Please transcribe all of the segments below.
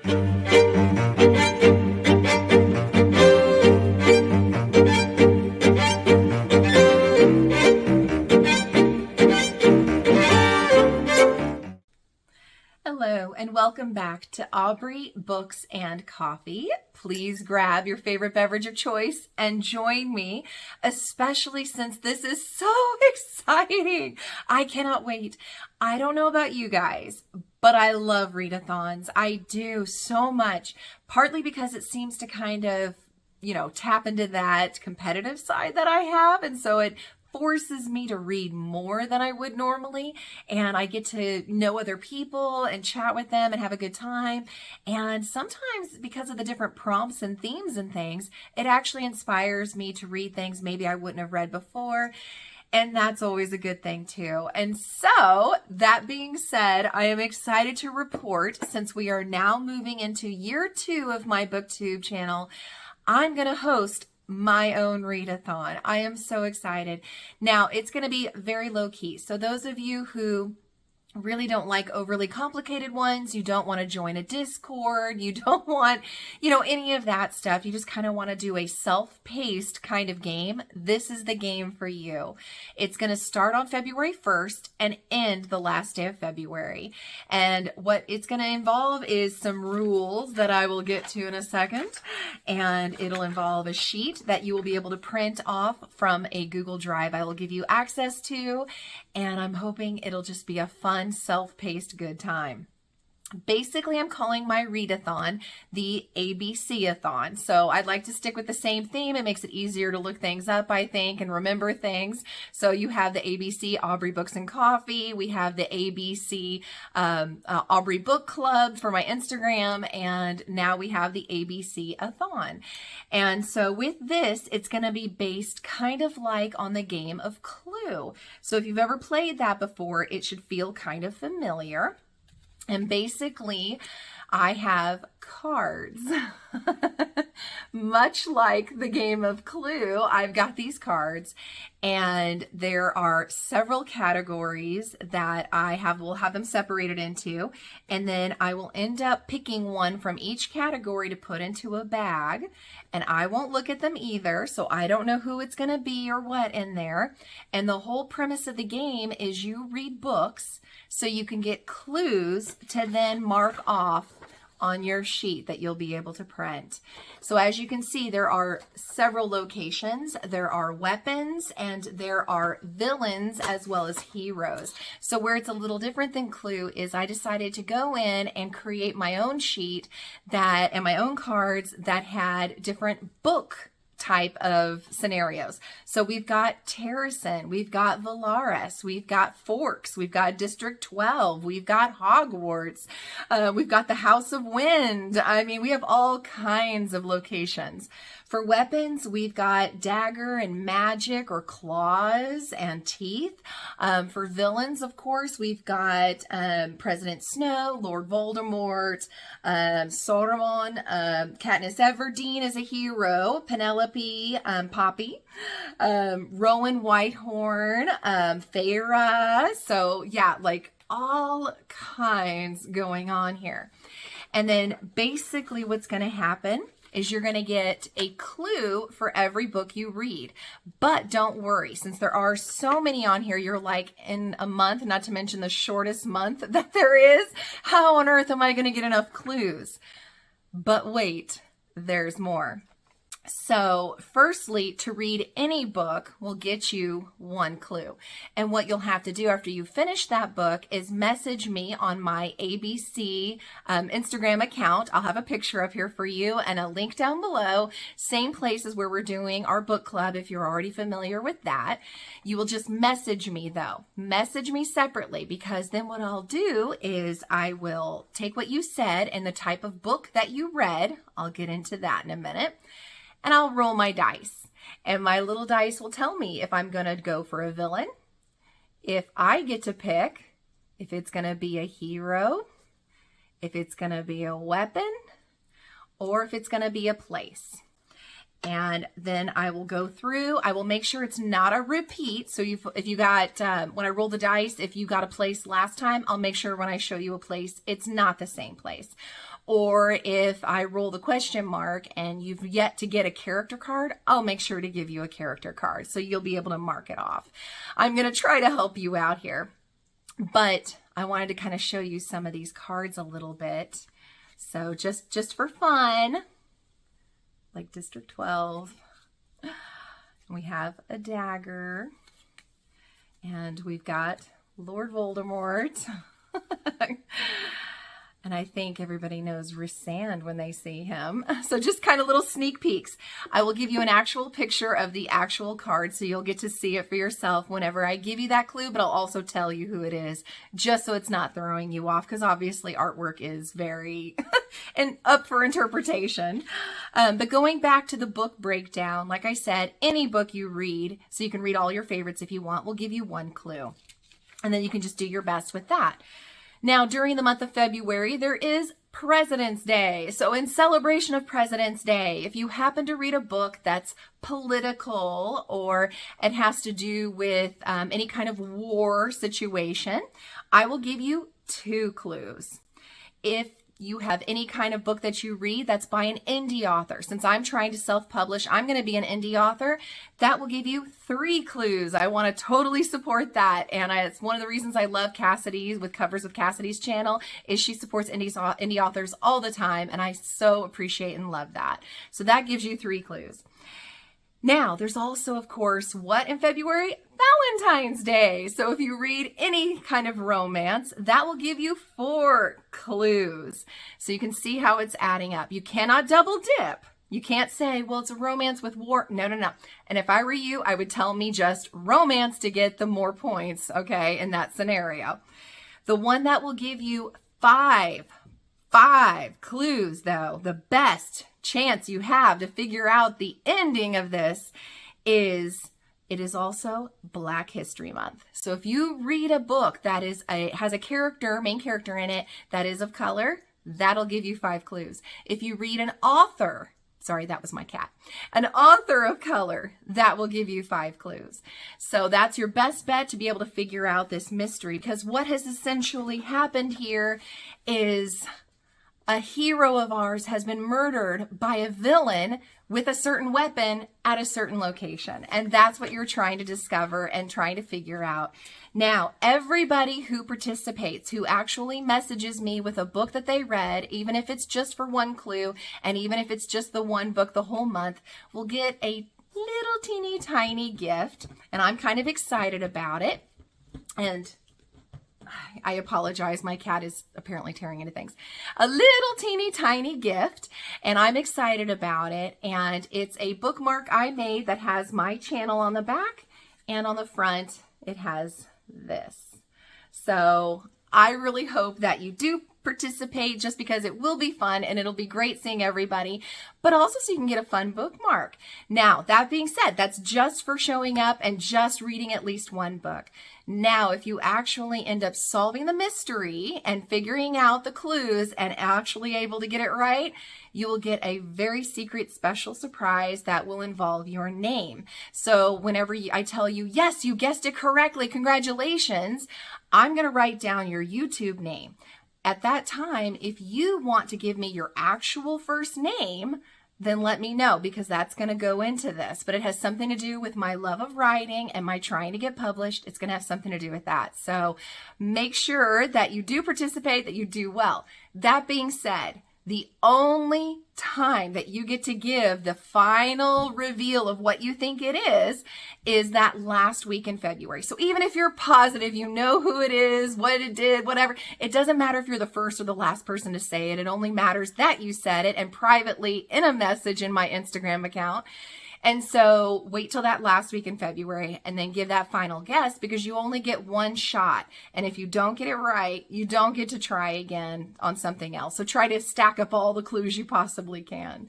Hello and welcome back to Aubrey Books and Coffee. Please grab your favorite beverage of choice and join me, especially since this is so exciting. I cannot wait. I don't know about you guys, but I love readathons. I do so much, partly because it seems to kind of, tap into that competitive side that I have. And so it forces me to read more than I would normally, and I get to know other people and chat with them and have a good time. And sometimes because of the different prompts and themes and things, it actually inspires me to read things maybe I wouldn't have read before. And that's always a good thing too. And so that being said, I am excited to report, since we are now moving into year 2 of my BookTube channel, I'm going to host my own readathon. I am so excited. Now, it's going to be very low key. So those of you who really don't like overly complicated ones, you don't want to join a Discord, you don't want, any of that stuff. You just kind of want to do a self-paced kind of game. This is the game for you. It's going to start on February 1st and end the last day of February. And what it's going to involve is some rules that I will get to in a second. And it'll involve a sheet that you will be able to print off from a Google Drive I will give you access to. And I'm hoping it'll just be a fun, self-paced good time. Basically, I'm calling my readathon the ABC-ATHON. So I'd like to stick with the same theme. It makes it easier to look things up, I think, and remember things. So you have the ABC Aubrey Books and Coffee. We have the ABC Aubrey Book Club for my Instagram. And now we have the ABC-ATHON. And so with this, it's going to be based kind of like on the game of Clue. So if you've ever played that before, it should feel kind of familiar. And basically, I have cards. Much like the game of Clue, I've got these cards, and there are several categories that will have them separated into, and then I will end up picking one from each category to put into a bag, and I won't look at them either, so I don't know who it's going to be or what in there. And the whole premise of the game is you read books so you can get clues to then mark off on your sheet that you'll be able to print. So as you can see, there are several locations, there are weapons, and there are villains as well as heroes. So where it's a little different than Clue is I decided to go in and create my own sheet and my own cards that had different book type of scenarios. So we've got Terrason, we've got Valaris, we've got Forks, we've got District 12, we've got Hogwarts, we've got the House of Wind. I mean, we have all kinds of locations. For weapons, we've got dagger and magic or claws and teeth. For villains, of course, we've got President Snow, Lord Voldemort, Sauron, Katniss Everdeen is a hero, Penelope, Poppy, Rowan Whitehorn, Feyre. So yeah, like all kinds going on here. And then basically what's going to happen is you're going to get a clue for every book you read. But don't worry, since there are so many on here, you're like, in a month, not to mention the shortest month that there is, how on earth am I going to get enough clues? But wait, there's more. So firstly, to read any book will get you one clue. And what you'll have to do after you finish that book is message me on my ABC Instagram account. I'll have a picture up here for you and a link down below. Same places where we're doing our book club if you're already familiar with that. You will just message me though. Message me separately, because then what I'll do is I will take what you said and the type of book that you read. I'll get into that in a minute. And I'll roll my dice, and my little dice will tell me if I'm going to go for a villain, if I get to pick, if it's going to be a hero, if it's going to be a weapon, or if it's going to be a place. And then I will go through, I will make sure it's not a repeat. So if you got, when I roll the dice, if you got a place last time, I'll make sure when I show you a place, it's not the same place. or if I roll the question mark and you've yet to get a character card, I'll make sure to give you a character card so you'll be able to mark it off. I'm going to try to help you out here, but I wanted to kind of show you some of these cards a little bit. So just for fun, like District 12, we have a dagger, and we've got Lord Voldemort. And I think everybody knows Rysand when they see him. So just kind of little sneak peeks. I will give you an actual picture of the actual card so you'll get to see it for yourself whenever I give you that clue, but I'll also tell you who it is just so it's not throwing you off, because obviously artwork is very and up for interpretation. But going back to the book breakdown, like I said, any book you read, so you can read all your favorites if you want, will give you one clue. And then you can just do your best with that. Now, during the month of February, there is President's Day. So in celebration of President's Day, if you happen to read a book that's political or it has to do with any kind of war situation, I will give you 2 clues. If you have any kind of book that you read that's by an indie author, since I'm trying to self-publish, I'm going to be an indie author, that will give you 3 clues. I want to totally support that. And it's one of the reasons I love Cassidy's with Covers with Cassidy's channel is she supports indie authors all the time. And I so appreciate and love that. So that gives you 3 clues. Now, there's also, of course, what in February? Valentine's Day. So if you read any kind of romance, that will give you 4 clues. So you can see how it's adding up. You cannot double dip. You can't say, well, it's a romance with war. No, no, no. And if I were you, I would tell me just romance to get the more points, okay, in that scenario. The one that will give you 5 clues, though, the best chance you have to figure out the ending of this is it is also Black History Month. So if you read a book that has a main character in it that is of color, that'll give you 5 clues. If you read an author, sorry, that was my cat, an author of color, that will give you 5 clues. So that's your best bet to be able to figure out this mystery, because what has essentially happened here is a hero of ours has been murdered by a villain with a certain weapon at a certain location. And that's what you're trying to discover and trying to figure out. Now, everybody who participates, who actually messages me with a book that they read, even if it's just for 1 clue, and even if it's just the 1 book the whole month, will get a little teeny tiny gift. And I'm kind of excited about it. And I apologize. My cat is apparently tearing into things. A little teeny tiny gift, and I'm excited about it. And it's a bookmark I made that has my channel on the back, and on the front it has this. So I really hope that you do participate, just because it will be fun and it'll be great seeing everybody, but also so you can get a fun bookmark. Now, that being said, that's just for showing up and just reading at least 1 book. Now, if you actually end up solving the mystery and figuring out the clues and actually able to get it right, you will get a very secret special surprise that will involve your name. So whenever I tell you, yes, you guessed it correctly, congratulations, I'm going to write down your YouTube name. At that time, if you want to give me your actual first name, then let me know, because that's going to go into this. But it has something to do with my love of writing and my trying to get published. It's going to have something to do with that. So make sure that you do participate, that you do well. That being said, the only time that you get to give the final reveal of what you think it is that last week in February. So even if you're positive, you know who it is, what it did, whatever, it doesn't matter if you're the first or the last person to say it. It only matters that you said it, and privately in a message in my Instagram account. And so wait till that last week in February and then give that final guess, because you only get 1 shot. And if you don't get it right, you don't get to try again on something else. So try to stack up all the clues you possibly can.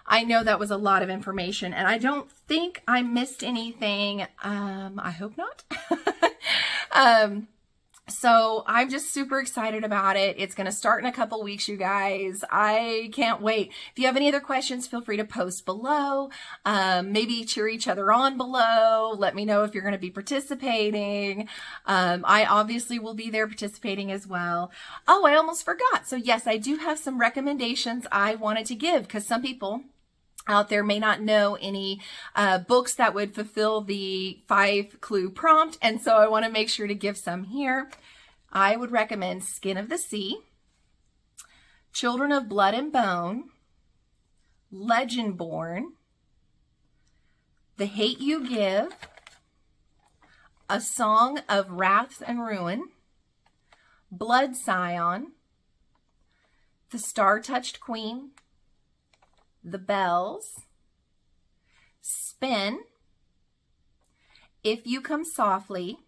I know that was a lot of information, and I don't think I missed anything. I hope not. So I'm just super excited about it. It's going to start in a couple weeks, you guys. I can't wait. If you have any other questions, feel free to post below. Maybe cheer each other on below. Let me know if you're going to be participating. I obviously will be there participating as well. Oh, I almost forgot. So yes, I do have some recommendations I wanted to give because some people out there may not know any books that would fulfill the 5-clue prompt, and so I want to make sure to give some here. I would recommend Skin of the Sea, Children of Blood and Bone, Legend Born, The Hate You Give, A Song of Wrath and Ruin, Blood Scion, The Star-Touched Queen, The Bells, Spin, If You Come Softly,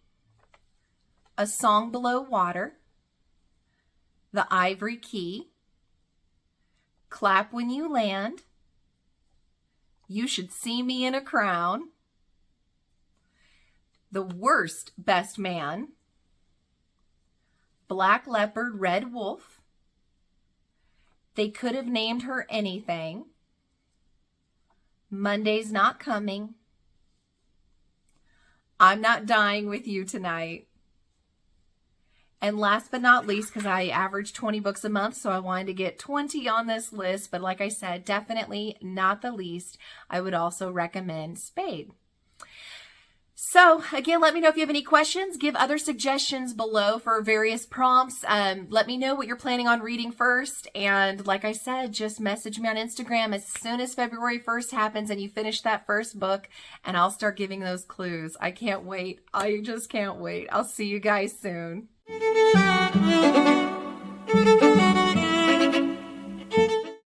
A Song Below Water, The Ivory Key, Clap When You Land, You Should See Me in a Crown, The Worst Best Man, Black Leopard, Red Wolf, They Could Have Named Her Anything, Monday's Not Coming, I'm Not Dying With You Tonight, and last but not least, because I average 20 books a month, so I wanted to get 20 on this list, but like I said, definitely not the least, I would also recommend Spade. So again, let me know if you have any questions. Give other suggestions below for various prompts. Let me know what you're planning on reading first. And like I said, just message me on Instagram as soon as February 1st happens and you finish that first book, and I'll start giving those clues. I can't wait. I just can't wait. I'll see you guys soon.